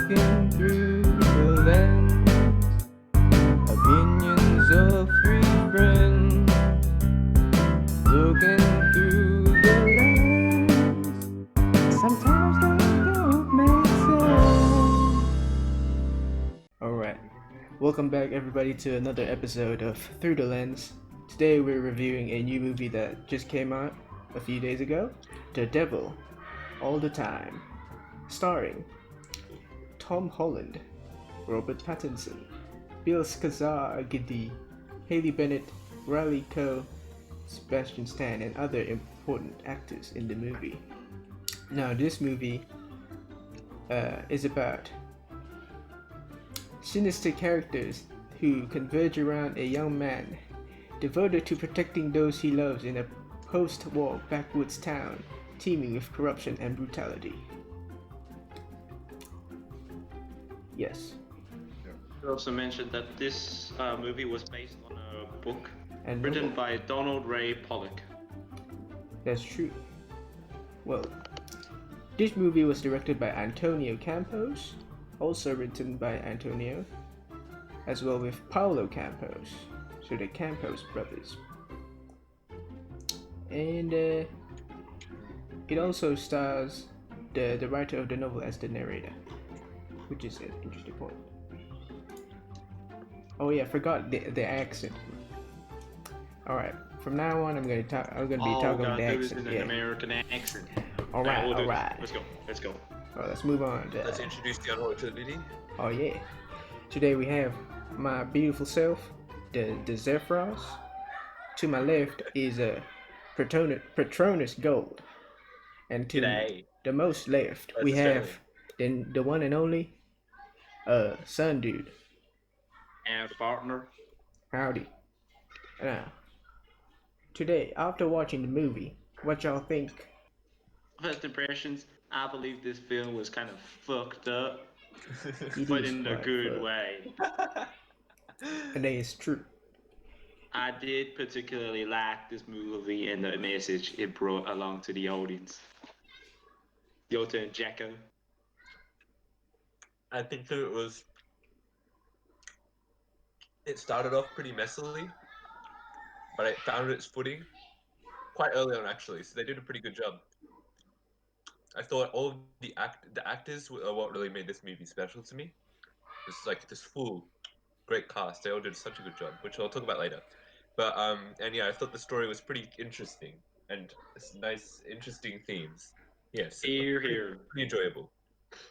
Looking through the lens, opinions of three friends. Looking through the lens, sometimes they don't make sense. Alright, welcome back everybody to another episode of Through the Lens. Today we're reviewing a new movie that just came out a few days ago, The Devil All the Time, starring Tom Holland, Robert Pattinson, Bill Skarsgård, Haley Bennett, Riley Coe, Sebastian Stan, and other important actors in the movie. Now, this movie is about sinister characters who converge around a young man devoted to protecting those he loves in a post-war backwoods town teeming with corruption and brutality. Yes. You also mentioned that this movie was based on a book And written novel. by Donald Ray Pollock. That's true. Well, this movie was directed by Antonio Campos, also written by Antonio, as well with Paulo Campos, so the Campos brothers. And it also stars the writer of the novel as the narrator, which is an interesting point. Oh yeah, I forgot the accent. All right, from now on, I'm gonna be talking the do this accent. in an American accent. All right, we'll do all this. right. Let's go. All right, let's move on. Let's introduce the unwanted lady. Oh yeah. Today we have my beautiful self, the Zephyros. To my left is Patronus Gold, and to G'day. the most left That's we have Australian. the one and only Sun Dude. And partner. Howdy. Now, today after watching the movie, what y'all think? First impressions, I believe this film was kind of fucked up, It but is in a quite good fucked. way. And that is true. I did particularly like this movie and the message it brought along to the audience. Your turn, Jacko. I think that it started off pretty messily, but it found its footing quite early on actually, so they did a pretty good job. I thought all of the actors are what really made this movie special to me. It's like this full great cast. They all did such a good job, which I'll talk about later. But and yeah, I thought the story was pretty interesting and it's nice, interesting themes. Yes, Here, here. pretty enjoyable.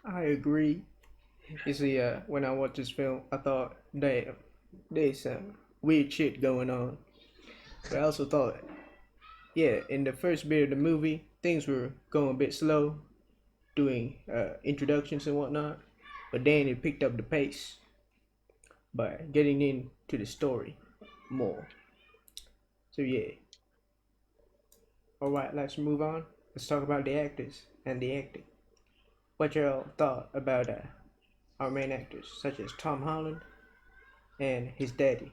I agree. You see, when I watched this film, I thought, damn, there's some weird shit going on. But I also thought, yeah, in the first bit of the movie, things were going a bit slow, doing introductions and whatnot. But then it picked up the pace by getting into the story more. So yeah. Alright, let's move on. Let's talk about the actors and the acting. What y'all thought about our main actors, such as Tom Holland and his daddy?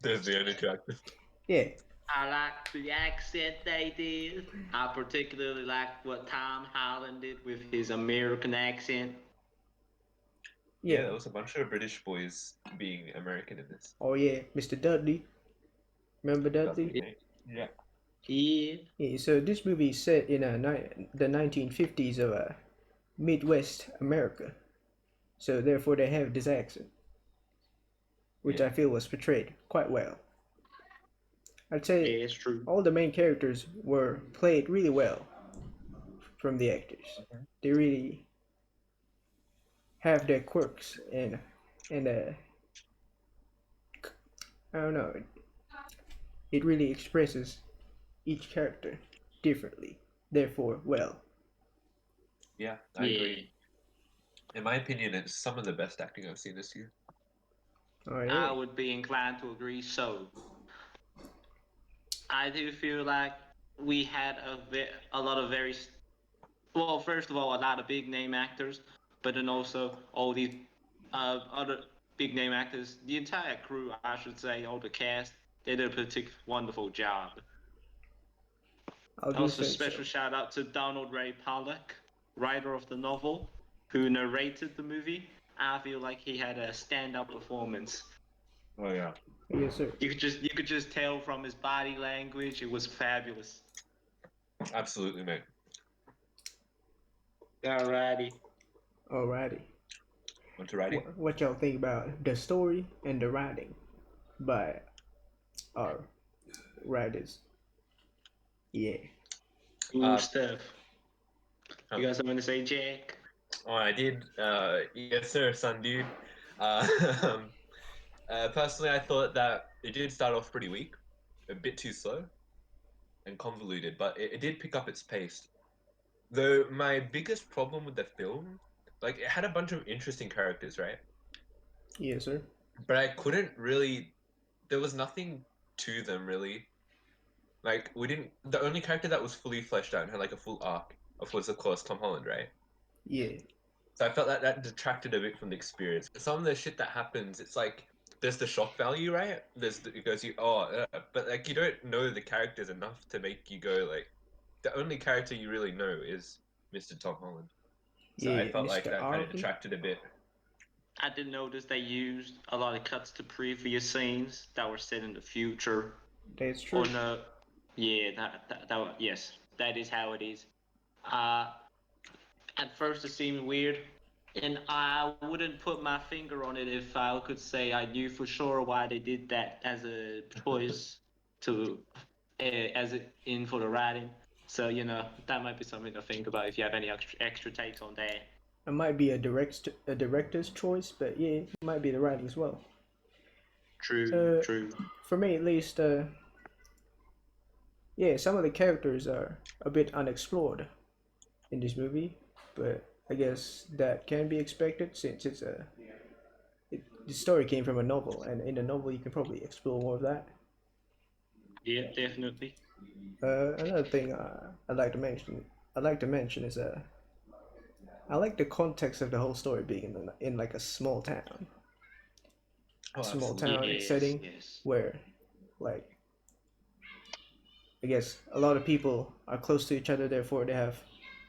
There's the only two actors. Yeah, I like the accent they did. I particularly like what Tom Holland did with his American accent. Yeah, yeah. there was a bunch of British boys being American in this. Oh yeah, Mr. Dudley. Remember Dudley? Yeah. Yeah. Yeah, so this movie is set in the 1950s of Midwest America. So therefore they have this accent, which Yeah. I feel was portrayed quite well. I'd say Yeah, it's true. all the main characters were played really well from the actors. They really have their quirks and I don't know. It really expresses each character differently. Therefore, well. Yeah, I agree. In my opinion, it's some of the best acting I've seen this year. Oh yeah. I would be inclined to agree. So, I do feel like we had a lot of well, first of all, a lot of big name actors, but then also all these other big name actors. The entire crew, I should say, all the cast, they did a particularly wonderful job. I'll do Also, say special so. shout out to Donald Ray Pollock, writer of the novel. who narrated the movie, I feel like he had a stand-up performance. Oh yeah, Yes, sir. You could just tell from his body language. It was fabulous. absolutely, mate. Alrighty. Alrighty. Want to writing? What y'all think about the story and the writing by our writers? Yeah. Cool stuff. um, You got something to say, Jack? Oh, I did. Yes, sir, son, dude. Uh, personally, I thought that it did start off pretty weak, a bit too slow and convoluted, but it did pick up its pace. Though my biggest problem with the film, like, it had a bunch of interesting characters, right? Yes, sir. But I couldn't really. There was nothing to them really. Like, we didn't. The only character that was fully fleshed out and had like a full arc was, of course, Tom Holland, right? Yeah. So I felt that that detracted a bit from the experience. Some of the shit that happens, it's like there's the shock value, right? It goes you but like you don't know the characters enough to make you go like the only character you really know is Mr. Tom Holland. So I Yeah, felt like Mr. that kind of Arby. detracted a bit. I did notice they used a lot of cuts to previous scenes that were set in the future. That's true. Or no, yeah, yes, that is how it is. Uh, at first it seemed weird, and I wouldn't put my finger on it if I could say I knew for sure why they did that as a choice to as it in for the writing. So that might be something to think about if you have any extra takes on that. It might be a director's choice, but yeah, it might be the writing as well. True, true. For me at least, yeah, some of the characters are a bit unexplored in this movie, but I guess that can be expected since the story came from a novel, and in the novel you can probably explore more of that. Yeah, definitely. Another thing I'd like to mention is I like the context of the whole story being in like a Oh, small absolutely. town Yes, setting yes. where like I guess a lot of people are close to each other, therefore they have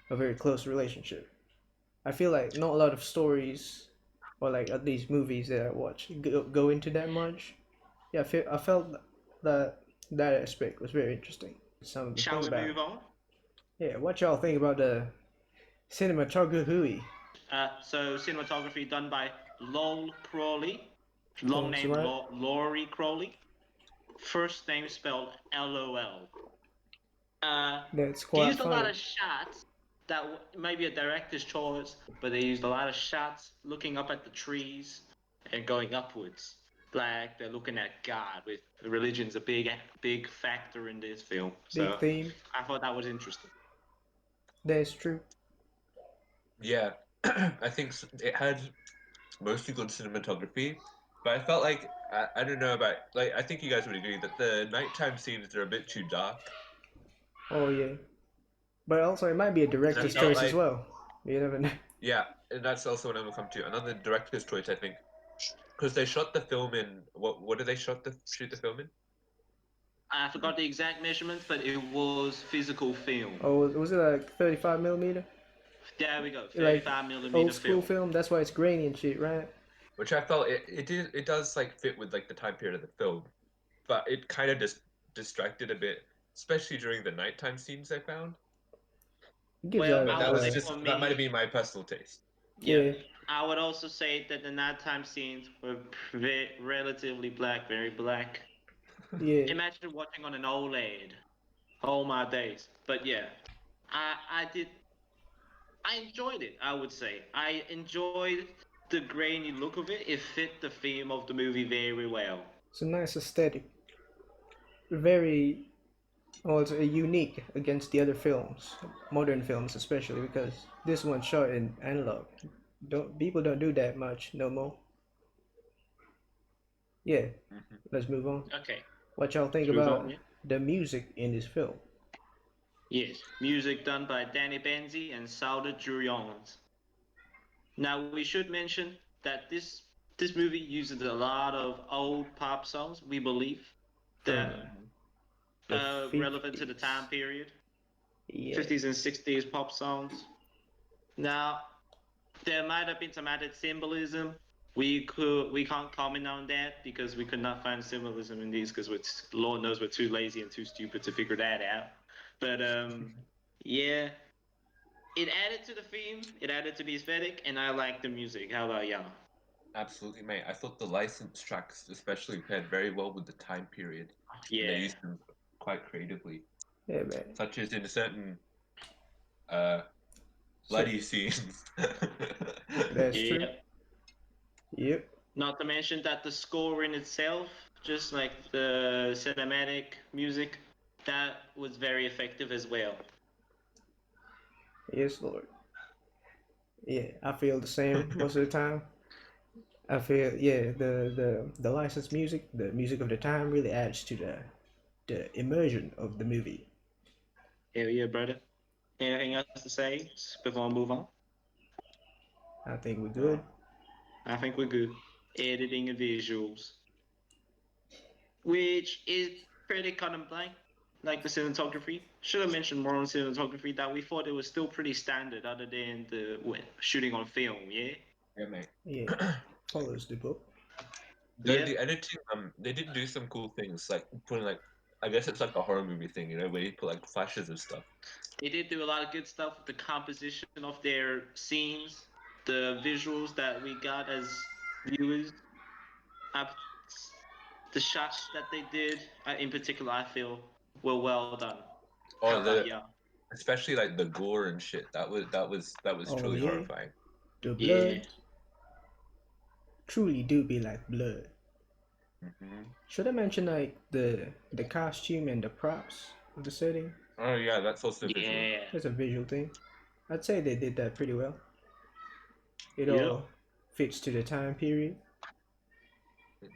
a very close relationship. I feel like not a lot of stories, or like at least movies that I watch, go into that much. Yeah, I felt that that aspect was very interesting. Something to Shall think we about. move on? Yeah, what y'all think about the cinematography? So cinematography done by Lowell Crawley, long That's name right. Laurie Crawley, first name spelled LOL. That's He quite used a lot funny. of shots that may be a director's choice, but they used a lot of shots looking up at the trees and going upwards, like they're looking at God. With religion's a big factor in this film, Big so theme. I thought that was interesting. That's true. Yeah, I think it had mostly good cinematography, but I felt like I don't know about like I think you guys would agree that the nighttime scenes are a bit too dark, Oh yeah, but also it might be a and I director's felt choice as like well. You never know. yeah, and that's also what I'm gonna come to another director's choice I think because they shot the film in what did they shoot the film in? I forgot the exact measurements, but it was physical film. Oh, was it like 35 millimeter? There we go, Like 35 millimeter old school film. film. That's why it's grainy and shit, right? Which I felt it does like fit with like the time period of the film, but it kind of just distracted a bit, especially during the nighttime scenes I found. It gives Well, out. But I that would was say just for that might have me, been my personal taste. yeah, Yeah, I would also say that the nighttime scenes were relatively black, very black. yeah. Imagine watching on an OLED. Oh my days. But yeah, I did. I enjoyed it. I would say I enjoyed the grainy look of it. It fit the theme of the movie very well. It's a nice aesthetic. Very also unique against the other films, modern films especially, because this one shot in analog. Don't people don't do that much no more. Yeah, Mhm. let's move on. Okay, What y'all think let's move about on. Yeah. the music in this film? Yes, music done by Danny Benzi and Sauda Jurrions. Now we should mention that this movie uses a lot of old pop songs. We believe From that the relevant to the time 50s. period, Yeah. 50s and 60s pop songs. Now there might have been some added symbolism. We can't comment on that because we could not find symbolism in these because Lord knows we're too lazy and too stupid to figure that out. But yeah, it added to the theme, it added to the aesthetic, and I like the music. How about y'all? Absolutely, mate. I thought the license tracks especially paired very well with the time period, and they Yeah, used them quite creatively, Yeah, man. such as in certain uh So bloody scenes. that's true. yeah. Yep. Not to mention that the score in itself, just like the cinematic music, that was very effective as well. Yes, Lord. Yeah, I feel the same most of the time. I feel yeah, the licensed music, the music of the time really adds to the immersion of the movie. Hell yeah, brother. Anything else to say before I move on? I think we're good. No. I think we're good. Editing and visuals, which is pretty cut and blank, like the cinematography. Should have mentioned more on cinematography that we thought it was still pretty standard, other than the shooting on film. Yeah. Yeah, mate. Yeah, follows the book. Though Yep. the editing, they did do some cool things, like putting like, I guess it's like a horror movie thing, where you put like flashes of stuff. They did do a lot of good stuff with the composition of their scenes, the visuals that we got as viewers. I, the shots that they did, in particular, I feel were well done. How Oh, about the y'all? especially like the gore and shit. That was Oh truly yeah, horrifying. the Yeah. blood truly do be like blood. Hmm. Should I mention like the costume and the props of the setting? Oh yeah, that's also visual. Yeah. That's a visual thing. I'd say they did that pretty well. It Yep. all fits to the time period. It,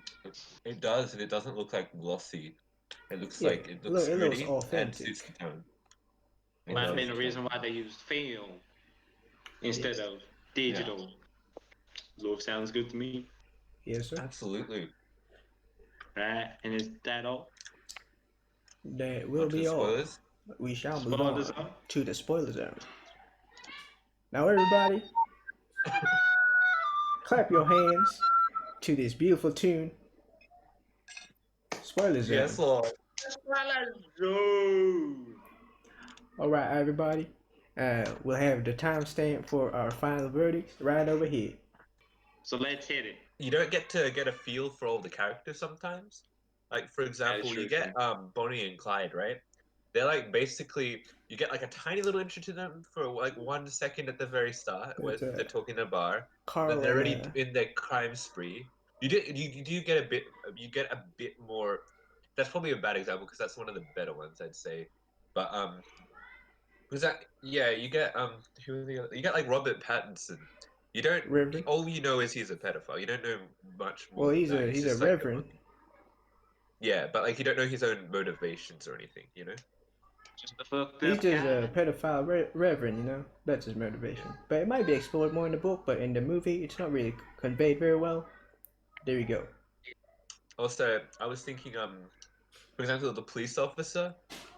it does, and it doesn't look like glossy. Yeah, It look, looks it looks gritty and suits authentic. the tone. It Might have does. been the It does. reason why they used film instead Yes, of Yeah, digital. Love sounds good to me. yes, sir. absolutely. Right? And is that all? That will Onto the be all. spoilers. We shall move Spoilers on up? to the spoiler zone. Now, everybody, clap your hands to this beautiful tune, Spoiler Yes, Zone. Lord. Spoilers zone. All right, everybody. We'll have the timestamp for our final verdicts right over here. So let's hit it. You don't get to get a feel for all the characters sometimes. Like for That is example, you true. get Bonnie and Clyde, right? They're like basically you get like a tiny little intro to them for like 1 second at the very start where With they're talking in a bar. Then Carl they're and already in their crime spree. You do get a bit more. That's probably a bad example because that's one of the better ones I'd say. But was that yeah? You get who are the other, you get like Robert Pattinson. You don't Reverend. all you know is he's a pedophile. You don't know much more Well, than he's that. a He's he's a just like reverend. yeah, but like you don't know his own motivations or anything. Just a fucked He's up just guy. a pedophile reverend, you know. That's his motivation. But it might be explored more in the book, but in the movie, it's not really conveyed very well. There you go. Also, I was thinking for example, the police officer.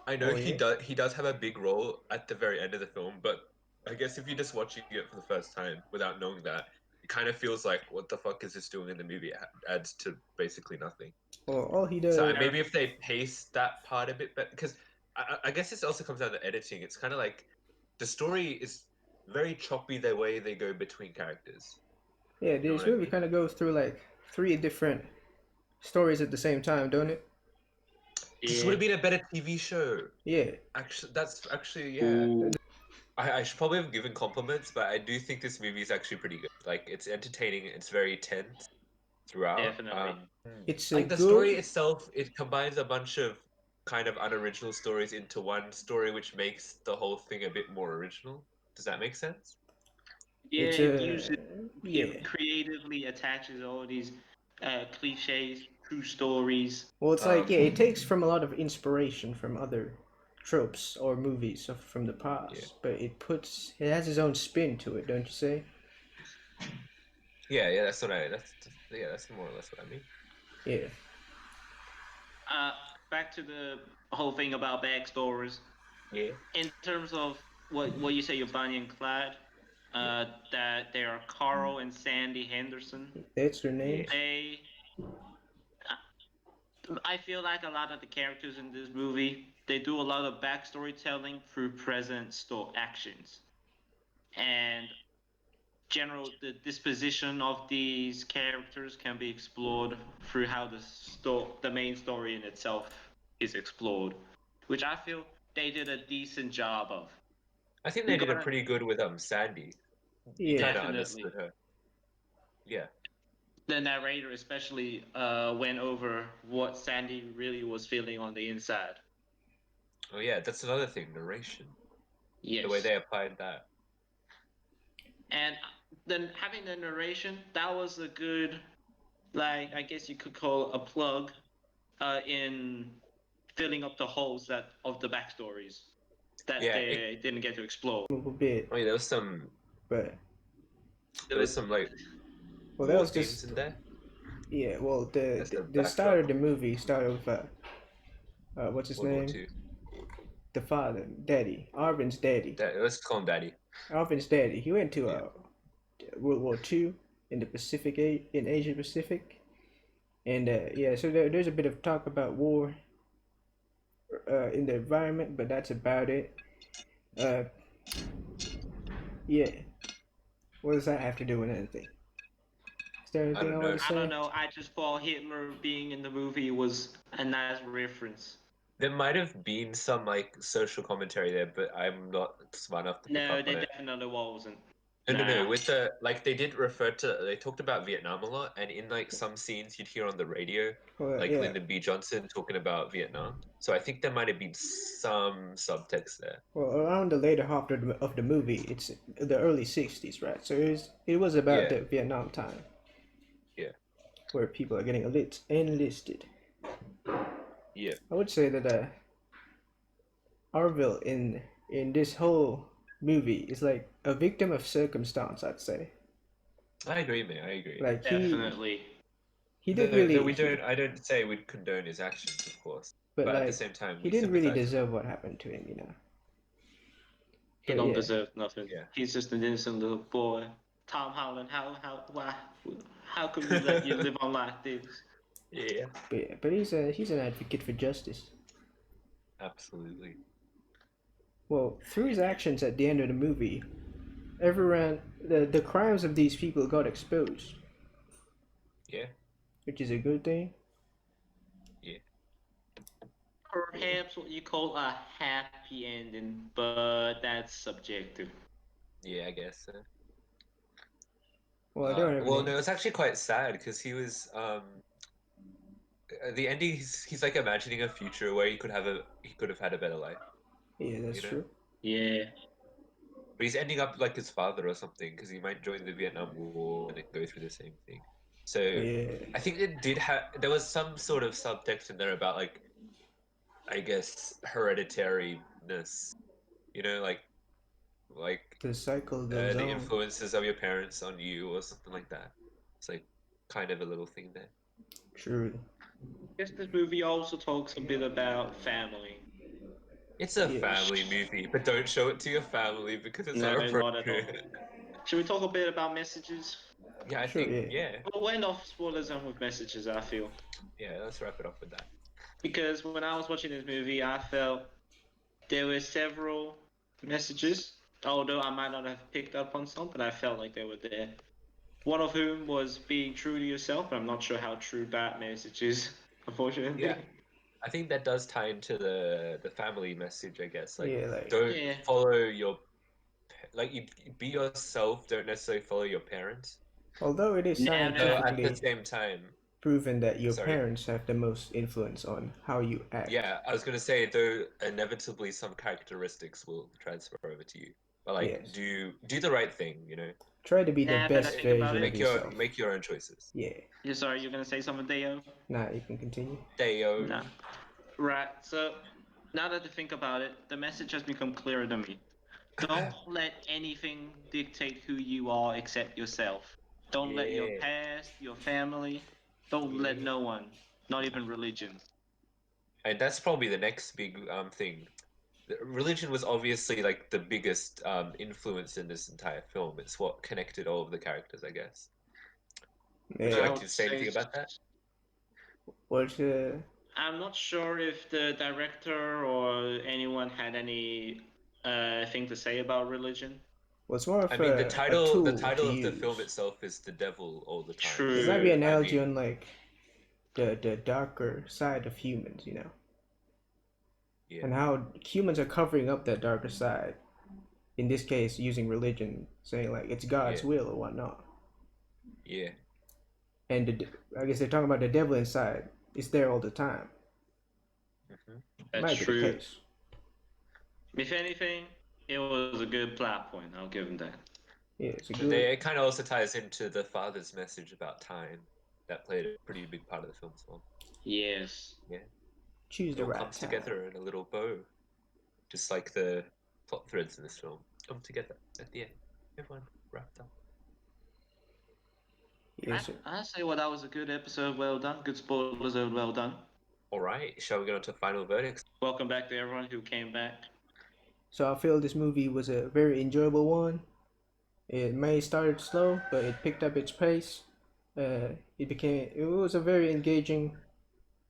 I know Oh yeah. he does have a big role at the very end of the film, but I guess if you're just watching it for the first time without knowing that, it kind of feels like what the fuck is this doing in the movie? It adds to basically nothing. Well, all he So does. maybe if they pace that part a bit better, because I guess this also comes down to editing. It's kind of like the story is very choppy the way they go between characters. Yeah, You know this what I movie mean? kind of goes through like three different stories at the same time, don't it? This would Yeah. have been a better TV show. Yeah. Actually, that's actually yeah. Ooh, I should probably have given compliments, but I do think this movie is actually pretty good. Like it's entertaining. It's very tense throughout. definitely. It's a Like the story good. itself, it combines a bunch of kind of unoriginal stories into one story, which makes the whole thing a bit more original. Does that make sense? Yeah, It's it a uses yeah. it creatively attaches all these cliches, true stories. Well, it's like yeah, Um, it takes from a lot of inspiration from other tropes or movies from the yeah, past, but it has its own spin to it, don't you say? yeah. That's more or less what I mean. Yeah. Uh, Back to the whole thing about backstories. Yeah. In terms of what you say, your Bonnie and Clyde, That they are Carl and Sandy Henderson. That's their names. They, I feel like a lot of the characters in this movie, they do a lot of backstory telling through present actions, and general the disposition of these characters can be explored through how the main story in itself is explored, which I feel they did a decent job of. I think You they did a gotta pretty good with Sandy. You Yeah. kind of definitely. understood her. Yeah. The narrator especially went over what Sandy really was feeling on the inside. Oh yeah, that's another thing, narration. Yes. The way they applied that. And then having the narration, that was a good, like, I guess you could call a plug in filling up the holes that of the backstories that Yeah, they didn't get to explore. A little bit, I mean, but there was some like well, that war was themes just in there. yeah. Well, the That's the, the the start of backdrop. the movie started with what's his World War name? Two. The father, daddy, Arvin's daddy. Let's call him Daddy. Arvin's daddy. He went to Yeah. World War II in the Pacific, in Asia Pacific, and yeah. So there's a bit of talk about war in the environment, but that's about it. Uh, yeah. What does that have to do with anything? Is there I anything I don't want know. to I don't say? know. I just thought Hitler being in the movie was a nice reference. There might have been some like social commentary there, but I'm not smart enough to pick No, up on there it. definitely wasn't. No. Nah. With the like, they did refer to. They talked about Vietnam a lot, and in like some scenes you'd hear on the radio, Well, like yeah. Lyndon B. Johnson talking about Vietnam. So I think there might have been some subtext there. Well, around the later half of the movie, it's the early '60s, right? So it was about Yeah, the Vietnam time yeah, where people are getting enlisted. yeah. I would say that Arville in this whole movie is like a victim of circumstance. I'd say I agree, mate. I agree. like Definitely. he did Though really we don't, I don't say we'd condone his actions, of course, but but at the like same time he we didn't really sympathize with him. deserve what happened to him. He But don't yeah, deserve nothing. Yeah. He's just an innocent little boy. Tom Holland, how could we let you live on like this? Yeah. but he's an advocate for justice. Absolutely. Well, through his actions at the end of the movie, everyone the crimes of these people got exposed, Yeah. which is a good thing. Yeah. Perhaps what you call a happy ending, but that's subjective. Yeah, I guess so. Well, I don't have Well, any. no, it's actually quite sad because he was the ending. He's like imagining a future where he could have had a better life, Yeah, that's you know. true. Yeah. But he's ending up like his father or something because he might join the Vietnam War and then go through the same thing. So Yeah, I think it did have there was some sort of subtext in there about like, I guess, hereditariness, like the cycle goes the on. influences of your parents on you or something like that. It's like kind of a little thing there. True. I guess this movie also talks a bit about family. It's a Yeah. family movie, but don't show it to your family because it's not No, not at all. appropriate. Should we talk a bit about messages? Yeah, I Sure. think Yeah. Well, we're off spoiler zone with messages, I feel. yeah. Let's wrap it up with that. Because when I was watching this movie, I felt there were several messages, although I might not have picked up on some, but I felt like they were there. One of whom was being true to yourself, but I'm not sure how true that message is, unfortunately. Yeah, I think that does tie into the family message. I guess like Yeah, like don't Yeah. follow your like you be yourself. Don't necessarily follow your parents. although it is No, no, Though no. at the scientifically same time, proven that your sorry. parents have the most influence on how you act. Yeah, I was gonna say though inevitably some characteristics will transfer over to you. But like Yes. do the right thing, you know. Try to be the Now that I best think about version it, of yourself. Make your own choices. Yeah. you're sorry, you're gonna say something, Deo? Nah, you can continue. Deo. No. Right. So now that I think about it, the message has become clearer to me. Don't let anything dictate who you are except yourself. Don't let your Yeah. past, your family, don't let Yeah. no one, not even religion. And that's probably the next big thing. religion was obviously like the biggest influence in this entire film. It's what connected all of the characters, I guess. Would you I Yeah. like would to say anything say about that? What's I'm not sure if the director or anyone had any thing to say about religion. what's more I of mean, a the tool to title of the film use? itself is the devil all the time. It True. might be So an I analogy mean, on like the darker side of humans, you know, yeah, and how humans are covering up that darker side. In this case, using religion, saying like it's yeah, God's will or whatnot. yeah. And I guess they're talking about the devil inside. It's there all the time. Hmm. That's Might be the true. case. If anything, it was a good plot point. I'll give him that. Yeah, it's a They good it kind of also ties into the father's message about time that played a pretty big part of the film as well. Yes. Yeah, choose it the all right comes time. together in a little bow, just like the plot threads in this film come together at the end. Everyone wrapped up. Yes, sir. I say, well, that was a good episode. Well done. Good spoilers. Well done. All right, shall we get on to final verdicts? Welcome back to everyone who came back. So I feel this movie was a very enjoyable one. It may started slow, but it picked up its pace. It was a very engaging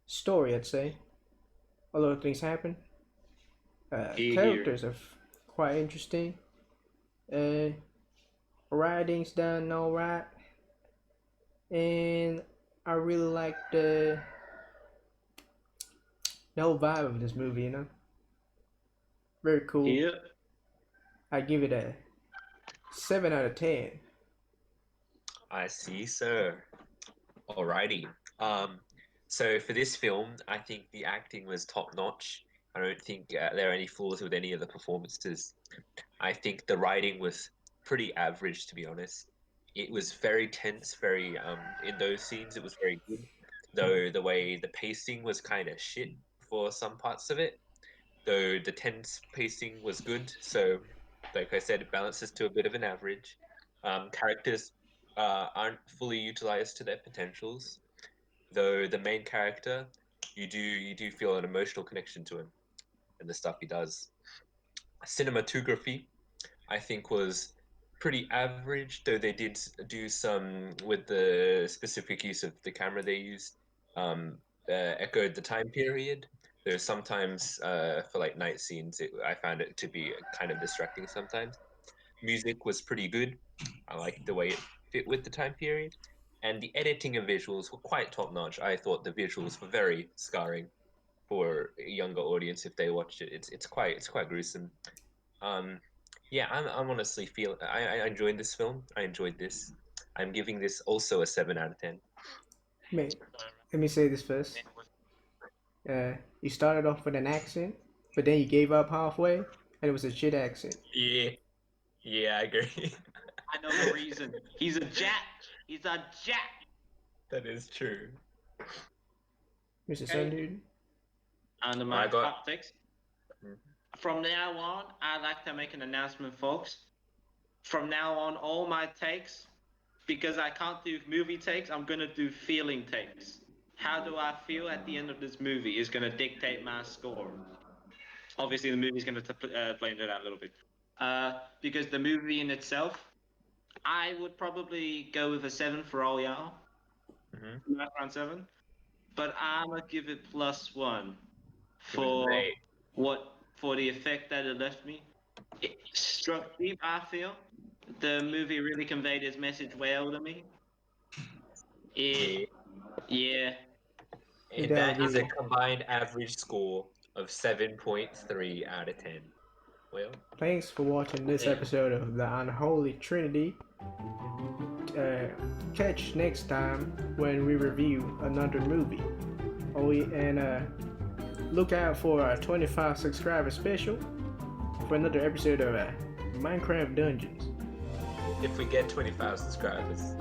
story, I'd say. A lot of things happen. Here. Characters are quite interesting. Uh, Writing's done all right, and I really like the whole vibe of this movie. You know, very cool. Here. I give it a 7 out of 10. I see, sir. Alrighty. So for this film, I think the acting was top notch. I don't think there are any flaws with any of the performances. I think the writing was pretty average, to be honest. It was very tense, very in those scenes it was very good. Though the way the pacing was kind of shit for some parts of it. Though the tense pacing was good, so like I said, it balances to a bit of an average. Characters aren't fully utilized to their potentials, though the main character, you do feel an emotional connection to him and the stuff he does. Cinematography, I think, was pretty average, though they did do some with the specific use of the camera they used, echoed the time period. There's sometimes for like night scenes, I found it to be kind of distracting sometimes. Music was pretty good. I liked the way it fit with the time period. And the editing and visuals were quite top notch. I thought the visuals were very scarring for a younger audience if they watched it. It's quite gruesome. Um, yeah, I'm honestly feel I enjoyed this film. I enjoyed this. I'm giving this also a 7 out of 10. Mate, let me say this first. You started off with an accent, but then you gave up halfway, and it was a shit accent. Yeah, yeah, I agree. I know the reason. He's a jack. He's a jack. That is true. Mr. Sun Dude. Under I my got- hot takes. From now on, I'd like to make an announcement, folks. From now on, all my takes, because I can't do movie takes, I'm gonna do feeling takes. How do I feel at the end of this movie is gonna dictate my score. Obviously, the movie's gonna play into that a little bit. Because the movie in itself, I would probably go with a 7 for all y'all. Mhm. Around 7. But I'm gonna give it +1 for Right. for the effect that it left me. It struck deep. I feel the movie really conveyed its message well to me. Yeah. And Yeah, that is a agree. combined average score of 7.3 out of 10. Well, Thanks for watching this Yeah. episode of The Unholy Trinity. Catch next time when we review another movie. Look out for our 25 subscriber special for another episode of Minecraft Dungeons. if we get 25 subscribers.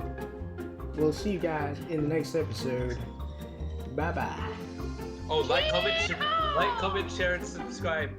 We'll see you guys in the next episode. Bye bye. Oh, like, comment, share, and subscribe.